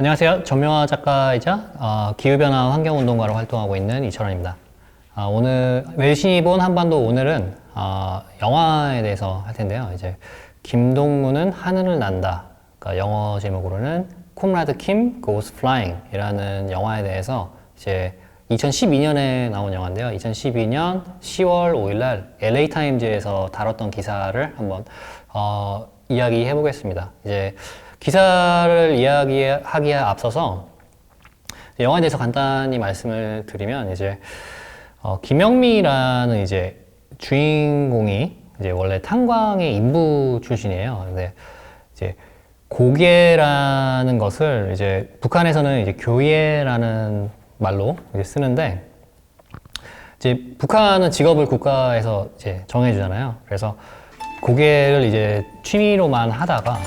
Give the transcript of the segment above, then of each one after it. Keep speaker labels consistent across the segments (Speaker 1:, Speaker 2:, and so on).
Speaker 1: 안녕하세요. 전명화 작가이자 기후변화 환경운동가로 활동하고 있는 이철원입니다. 오늘 외신이 본 한반도 오늘은 영화에 대해서 할 텐데요. 이제 김동무는 하늘을 난다. 그러니까 영어 제목으로는 콤라드 킴 Goes Flying 이라는 영화에 대해서 이제 2012년에 나온 영화인데요. 2012년 10월 5일날 LA 타임즈에서 다뤘던 기사를 한번 이야기해 보겠습니다. 이제 기사를 이야기하기에 앞서서 영화에 대해서 간단히 말씀을 드리면 이제 김영미라는 이제 주인공이 이제 원래 탄광의 인부 출신이에요. 근데 이제 고개라는 것을 이제 북한에서는 이제 교예라는 말로 이제 쓰는데 이제 북한은 직업을 국가에서 이제 정해주잖아요. 그래서 고개를 이제 취미로만 하다가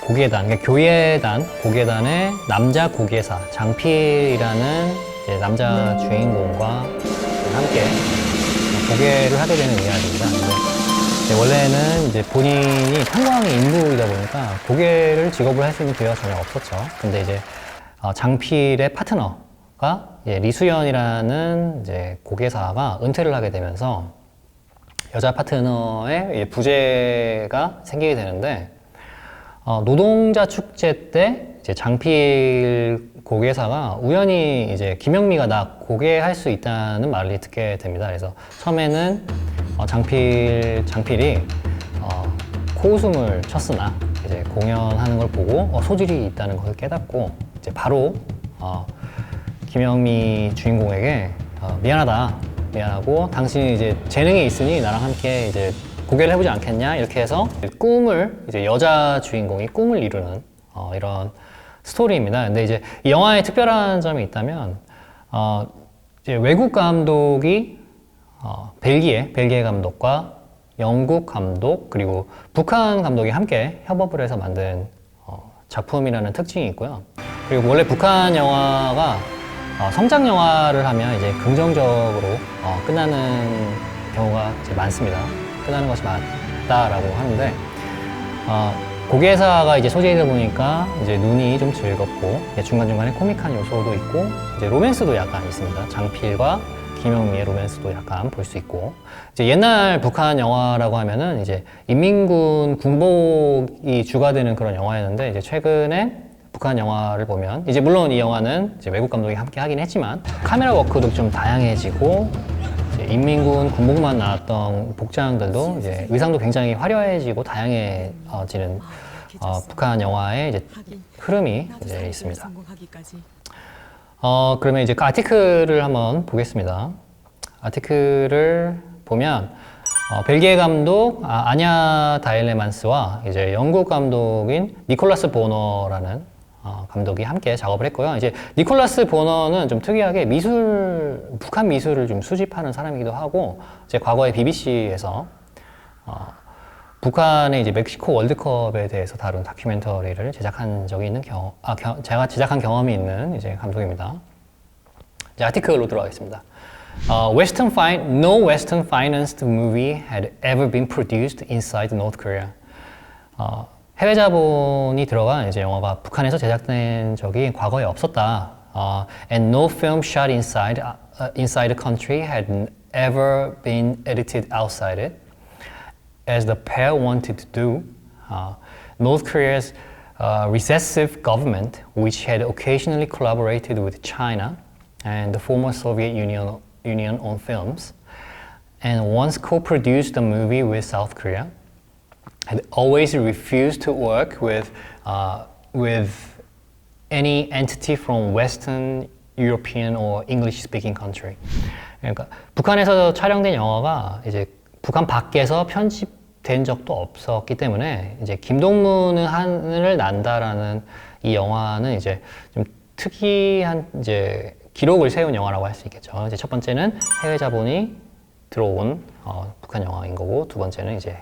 Speaker 1: 고계단, 그러니까 교예단, 고계단의 남자 고계사 장필이라는 이제 남자 주인공과 함께 고계를 하게 되는 이야기입니다. 근데 이제 원래는 이제 본인이 탄광의 인부이다 보니까 고계를 직업으로 할 수 있는 기회가 전혀 없었죠. 근데 이제 장필의 파트너가 이제 리수연이라는 이제 고계사가 은퇴를 하게 되면서 여자 파트너의 부재가 생기게 되는데 노동자 축제 때 이제 장필 고개사가 우연히 이제 김영미가 나 고개할 수 있다는 말을 듣게 됩니다. 그래서 처음에는 장필이 코웃음을 쳤으나 이제 공연하는 걸 보고 소질이 있다는 것을 깨닫고 이제 바로 김영미 주인공에게 미안하고 당신이 이제 재능이 있으니 나랑 함께 이제 고개를 해보지 않겠냐 이렇게 해서 꿈을 이제 여자 주인공이 꿈을 이루는 이런 스토리입니다. 근데 이제 이 영화에 특별한 점이 있다면 이제 외국 감독이 벨기에 감독과 영국 감독 그리고 북한 감독이 함께 협업을 해서 만든 작품이라는 특징이 있고요. 그리고 원래 북한 영화가 성장 영화를 하면 이제 긍정적으로 끝나는 경우가 이제 많습니다. 끝나는 것이 맞다라고 하는데 고개사가 이제 소재이다 보니까 이제 눈이 좀 즐겁고 중간중간에 코믹한 요소도 있고 이제 로맨스도 약간 있습니다. 장필과 김영미의 로맨스도 약간 볼 수 있고 이제 옛날 북한 영화라고 하면은 이제 인민군 군복이 주가 되는 그런 영화였는데 이제 최근에 북한 영화를 보면 이제 물론 이 영화는 이제 외국 감독이 함께 하긴 했지만 카메라 워크도 좀 다양해지고 인민군 군복만 나왔던 복장들도 이제 의상도 굉장히 화려해지고 다양해지는 북한 영화의 이제 흐름이 이제 있습니다. 그러면 이제 그 아티클을 한번 보겠습니다. 아티클을 보면 벨기에 감독 아냐 다일레만스와 이제 영국 감독인 니콜라스 보너라는 감독이 함께 작업을 했고요. 이제 니콜라스 보너는 좀 특이하게 북한 미술을 좀 수집하는 사람이기도 하고, 이제 과거에 BBC에서 북한의 이제 멕시코 월드컵에 대해서 다룬 다큐멘터리를 제작한 적이 있는 제가 제작한 경험이 있는 이제 감독입니다. 이제 아티클로 들어가겠습니다. No Western financed movie had ever been produced inside North Korea. 해외 자본이 들어간 이제 영화가 북한에서 제작된 적이 과거에 없었다. And no film shot inside the country had ever been edited outside it. As the pair wanted to do, North Korea's recessive government, which had occasionally collaborated with China and the former Soviet Union on films, and once co-produced a movie with South Korea, had always refused to work with any entity from Western European or English-speaking country. 그러니까 북한에서 촬영된 영화가 이제 북한 밖에서 편집된 적도 없었기 때문에 이제 김동무는 하늘을 난다라는 이 영화는 이제 좀 특이한 이제 기록을 세운 영화라고 할 수 있겠죠. 이제 첫 번째는 해외 자본이 들어온 북한 영화인 거고, 두 번째는 이제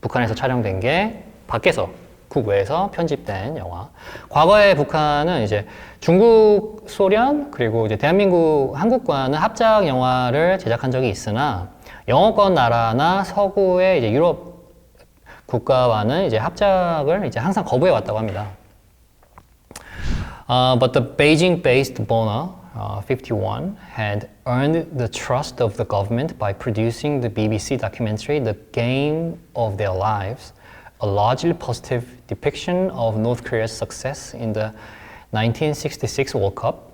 Speaker 1: 북한에서 촬영된 게 밖에서 국외에서 편집된 영화. 과거에 북한은 이제 중국, 소련 그리고 이제 대한민국, 한국과는 합작 영화를 제작한 적이 있으나 영어권 나라나 서구의 이제 유럽 국가와는 이제 합작을 이제 항상 거부해 왔다고 합니다. But the Beijing-based Bona 51 had earned the trust of the government by producing the BBC documentary The Game of Their Lives, a largely positive depiction of North Korea's success in the 1966 World Cup.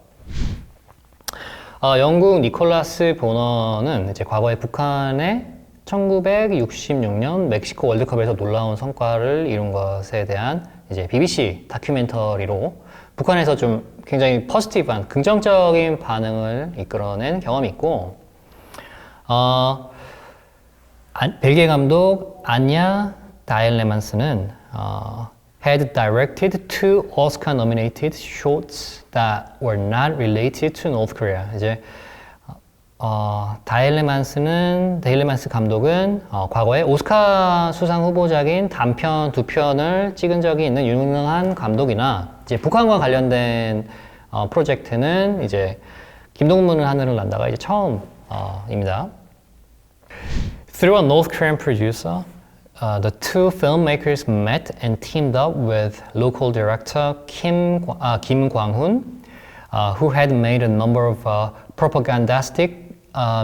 Speaker 1: 영국 니콜라스 보너는 이제 과거에 북한의 1966년 멕시코 월드컵에서 놀라운 성과를 이룬 것에 대한 이제 BBC 다큐멘터리로 북한에서 좀 굉장히 포지티브한 긍정적인 반응을 이끌어낸 경험이 있고, 벨기에 감독 안야 다일레만스는 had directed two Oscar-nominated shorts that were not related to North Korea. 이제 데일레만스 감독은 과거에 오스카 수상 후보작인 단편 두 편을 찍은 적이 있는 유능한 감독이나 이제 북한과 관련된 프로젝트는 이제 김동문은 하늘을 난다가 이제 처음입니다. Through a North Korean producer, the two filmmakers met and teamed up with local director Kim Kwang-hun, who had made a number of propagandistic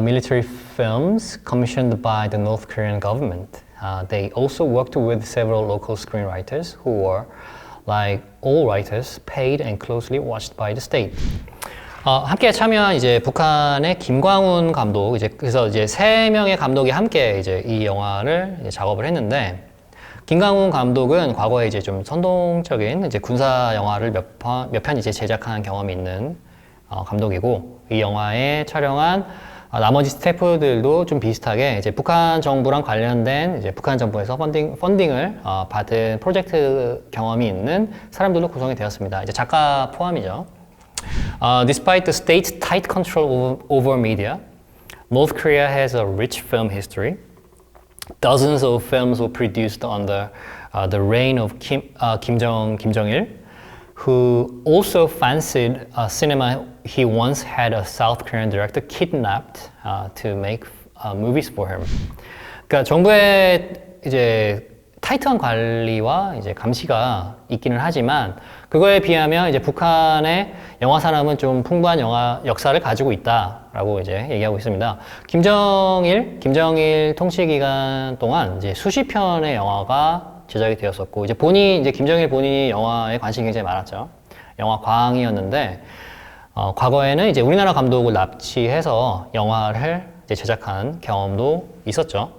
Speaker 1: military films commissioned by the North Korean government. They also worked with several local screenwriters who were, like all writers, paid and closely watched by the state. 함께 참여한 이제 북한의 김광훈 감독, 그래서 이제 세 명의 감독이 함께 이제 이 영화를 이제 작업을 했는데, 김광훈 감독은 과거에 이제 좀 선동적인 이제 군사 영화를 몇 편 이제 제작한 경험이 있는 감독이고, 이 영화에 촬영한 나머지 스태프들도 좀 비슷하게 이제 북한 정부랑 관련된 이제 북한 정부에서 펀딩을 받은 프로젝트 경험이 있는 사람들로 구성이 되었습니다. 이제 작가 포함이죠. Despite the state's tight control over media, North Korea has a rich film history. Dozens of films were produced under the reign of Kim Jong-il, who also fancied cinema. He once had a South Korean director kidnapped to make movies for him. 그러니까 정부의 이제 타이트한 관리와 이제 감시가 있기는 하지만 그거에 비하면 이제 북한의 영화 산업은 좀 풍부한 영화 역사를 가지고 있다라고 이제 얘기하고 있습니다. 김정일 통치 기간 동안 이제 수십 편의 영화가 제작이 되었었고, 이제 김정일 본인이 영화에 관심이 굉장히 많았죠. 영화 광이었는데, 과거에는 이제 우리나라 감독을 납치해서 영화를 이제 제작한 경험도 있었죠.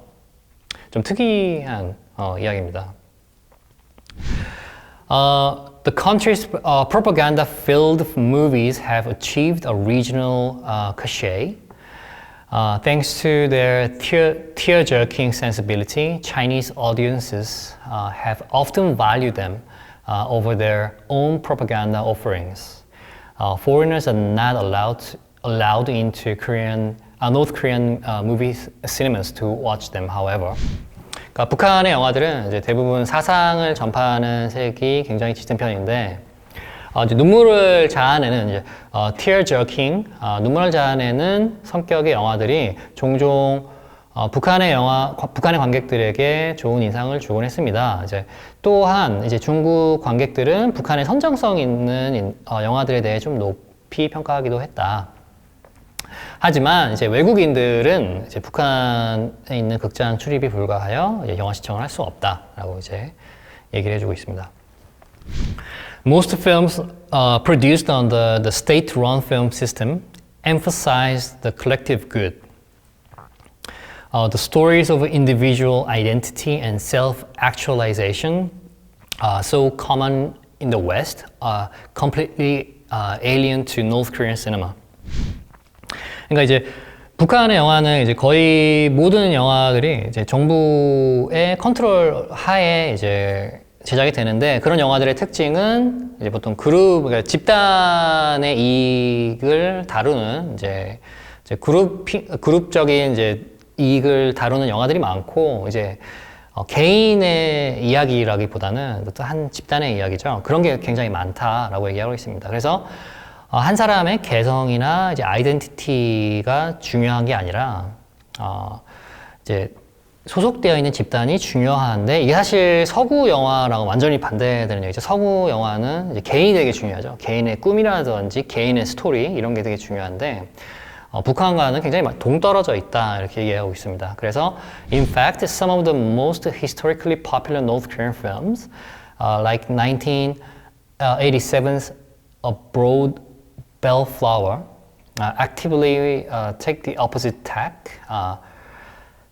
Speaker 1: 좀 특이한 이야기입니다. The country's propaganda-filled movies have achieved a regional cachet. Thanks to their tear-jerking sensibility, Chinese audiences have often valued them over their own propaganda offerings. Foreigners are not allowed into North Korean movie cinemas to watch them, however. 그러니까 북한의 영화들은 이제 대부분 사상을 전파하는 색이 굉장히 짙은 편인데, 이제 눈물을 자아내는 이제 tear jerking, 눈물을 자아내는 성격의 영화들이 종종 북한의 관객들에게 좋은 인상을 주곤 했습니다. 이제 또한 이제 중국 관객들은 북한의 선정성 있는 영화들에 대해 좀 높이 평가하기도 했다. 하지만 이제 외국인들은 이제 북한에 있는 극장 출입이 불가하여 이제 영화 시청을 할 수 없다라고 이제 얘기를 해주고 있습니다. Most films produced on the state-run film system emphasize the collective good. The stories of individual identity and self-actualization, so common in the West, are completely alien to North Korean cinema. 그러니까 이제 북한의 영화는 이제 거의 모든 영화들이 이제 정부의 컨트롤 하에 이제 제작이 되는데, 그런 영화들의 특징은 이제 보통 그러니까 집단의 이익을 다루는 이제 그룹적인 이제 이익을 다루는 영화들이 많고, 이제 개인의 이야기라기보다는 또 한 집단의 이야기죠. 그런 게 굉장히 많다라고 얘기하고 있습니다. 그래서 한 사람의 개성이나 이제 아이덴티티가 중요한 게 아니라 이제 소속되어 있는 집단이 중요한데 이게 사실 서구 영화랑 완전히 반대되는 얘기죠. 서구 영화는 이제 개인이 되게 중요하죠. 개인의 꿈이라든지 개인의 스토리 이런 게 되게 중요한데 북한과는 굉장히 동떨어져 있다 이렇게 얘기하고 있습니다. 그래서 in fact, some of the most historically popular North Korean films, like 1987's A Broad Bellflower, actively take the opposite tack,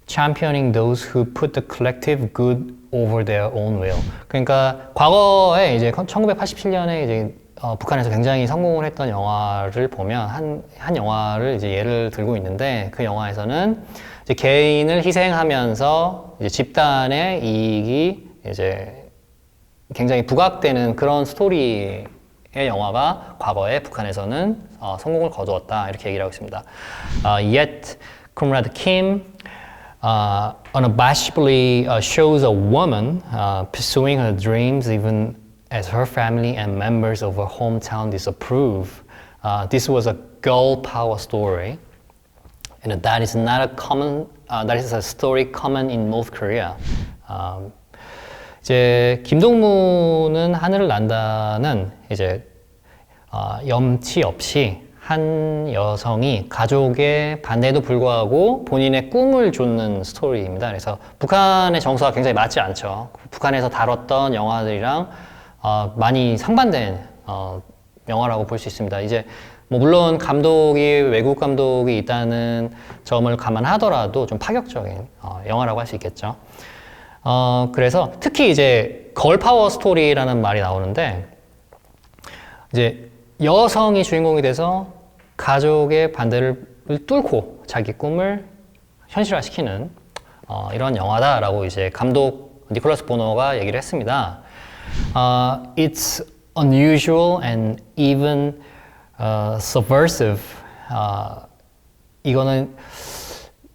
Speaker 1: championing those who put the collective good over their own will. 그러니까 과거에 이제 1987년에 이제 북한에서 굉장히 성공을 했던 영화를 보면 한 영화를 이제 예를 들고 있는데 그 영화에서는 이제 개인을 희생하면서 이제 집단의 이익이 이제 굉장히 부각되는 그런 스토리의 영화가 과거에 북한에서는 성공을 거두었다 이렇게 얘기를 하고 있습니다. Yet, Comrade Kim unabashedly shows a woman pursuing her dreams even as her family and members of her hometown disapprove. This was a girl power story, and that is not a common. That is a story common in North Korea. 이제 김동무는 하늘을 난다는 이제 염치 없이 한 여성이 가족의 반대에도 불구하고 본인의 꿈을 좇는 스토리입니다. 그래서 북한의 정서가 굉장히 맞지 않죠. 북한에서 다뤘던 영화들이랑 많이 상반된 영화라고 볼 수 있습니다. 이제 뭐 물론 감독이 외국 감독이 있다는 점을 감안하더라도 좀 파격적인 영화라고 할 수 있겠죠. 그래서 특히 이제 걸 파워 스토리라는 말이 나오는데 이제 여성이 주인공이 돼서 가족의 반대를 뚫고 자기 꿈을 현실화시키는 이런 영화다라고 이제 감독 니콜라스 보노가 얘기를 했습니다. It's unusual and even subversive. 이거는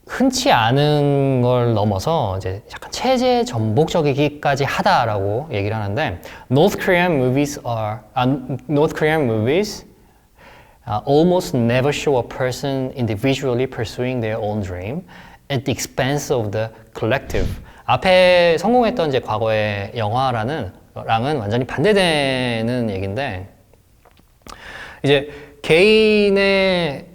Speaker 1: 흔치 않은 걸 넘어서 이제 약간 체제 전복적이기까지 하다라고 얘기를 하는데 North Korean movies almost never show a person individually pursuing their own dream at the expense of the collective. 앞에 성공했던 이제 과거의 영화랑은 완전히 반대되는 얘기인데 이제 개인의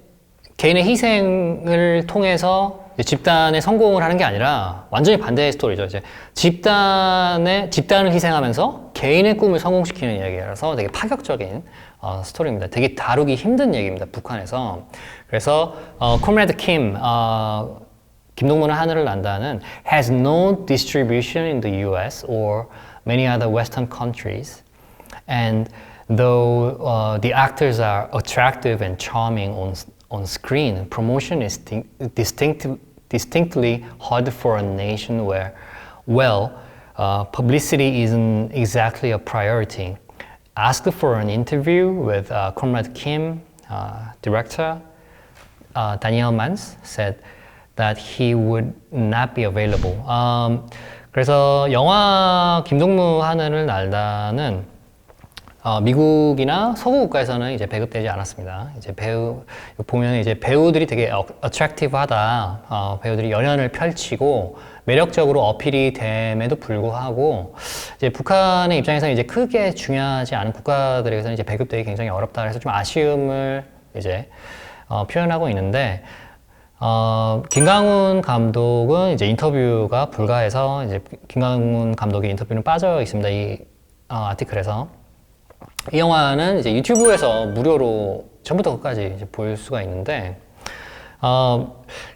Speaker 1: 희생을 통해서 집단의 성공을 하는 게 아니라 완전히 반대의 스토리죠. 이제 집단을 희생하면서 개인의 꿈을 성공시키는 이야기라서 되게 파격적인 스토리입니다. 되게 다루기 힘든 얘기입니다. 북한에서. 그래서 Comrade Kim, 김동무는 하늘을 난다는 has no distribution in the US or many other Western countries, and though the actors are attractive and charming on screen, promotion is distinctly hard for a nation where, publicity isn't exactly a priority. Asked for an interview with Comrade Kim, director Daniel Mans said that he would not be available. 그래서 영화 김동무 하늘을 날다는 미국이나 서구 국가에서는 이제 배급되지 않았습니다. 이제 보면 이제 배우들이 되게 attractive하다. 배우들이 연연을 펼치고 매력적으로 어필이 됨에도 불구하고 이제 북한의 입장에서는 이제 크게 중요하지 않은 국가들에서는 이제 배급되기 굉장히 어렵다. 그래서 좀 아쉬움을 이제 표현하고 있는데 김강훈 감독은 이제 인터뷰가 불가해서 이제 김강훈 감독의 인터뷰는 빠져 있습니다. 이 아티클에서. 이 영화는 이제 유튜브에서 무료로 처음부터 끝까지 이제 볼 수가 있는데,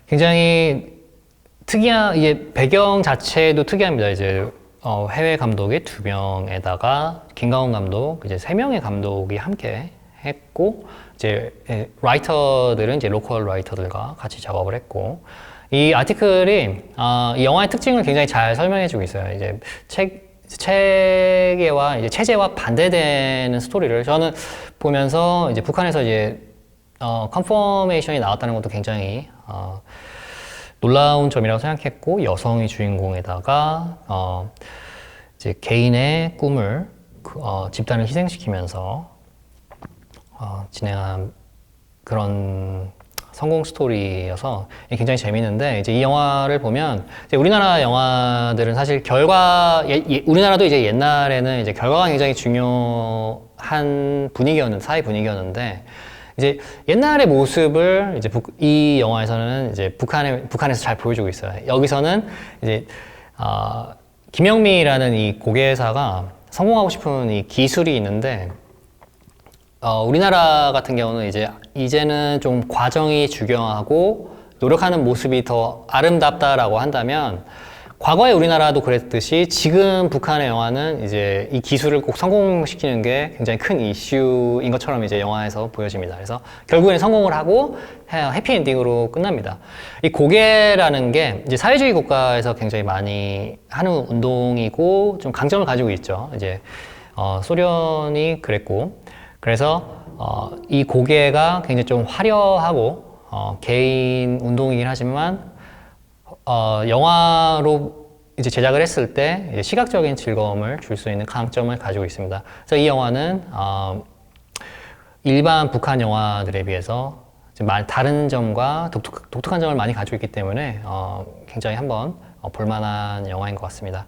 Speaker 1: 굉장히 이게 배경 자체도 특이합니다. 이제, 해외 감독이 2명에다가 김강훈 감독, 이제 3명의 감독이 함께 했고, 이제, 라이터들은 이제 로컬 라이터들과 같이 작업을 했고, 이 아티클이, 이 영화의 특징을 굉장히 잘 설명해주고 있어요. 이제 체계와 이제 체제와 반대되는 스토리를 저는 보면서 이제 북한에서 이제 컨퍼메이션이 나왔다는 것도 굉장히 놀라운 점이라고 생각했고 여성이 주인공에다가 이제 개인의 꿈을 집단을 희생시키면서 진행한 그런 성공 스토리여서 굉장히 재밌는데, 이제 이 영화를 보면 이제 우리나라 영화들은 사실 우리나라도 이제 옛날에는 이제 결과가 굉장히 중요한 사회 분위기였는데, 이제 옛날의 모습을 이제 이 영화에서는 이제 북한에서 잘 보여주고 있어요. 여기서는 이제 김영미라는 이 고개사가 성공하고 싶은 이 기술이 있는데, 우리나라 같은 경우는 이제는 좀 과정이 중요하고 노력하는 모습이 더 아름답다라고 한다면, 과거에 우리나라도 그랬듯이 지금 북한의 영화는 이제 이 기술을 꼭 성공시키는 게 굉장히 큰 이슈인 것처럼 이제 영화에서 보여집니다. 그래서 결국에는 성공을 하고 해피엔딩으로 끝납니다. 이 고개라는 게 이제 사회주의 국가에서 굉장히 많이 하는 운동이고 좀 강점을 가지고 있죠. 이제 소련이 그랬고, 그래서 이 고개가 굉장히 좀 화려하고 개인 운동이긴 하지만 영화로 이제 제작을 했을 때 이제 시각적인 즐거움을 줄 수 있는 강점을 가지고 있습니다. 그래서 이 영화는 일반 북한 영화들에 비해서 다른 점과 독특한 점을 많이 가지고 있기 때문에 굉장히 한번 볼만한 영화인 것 같습니다.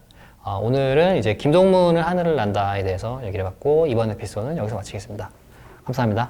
Speaker 1: 오늘은 이제 김동문은 하늘을 난다에 대해서 얘기를 해봤고, 이번 에피소드는 여기서 마치겠습니다. 감사합니다.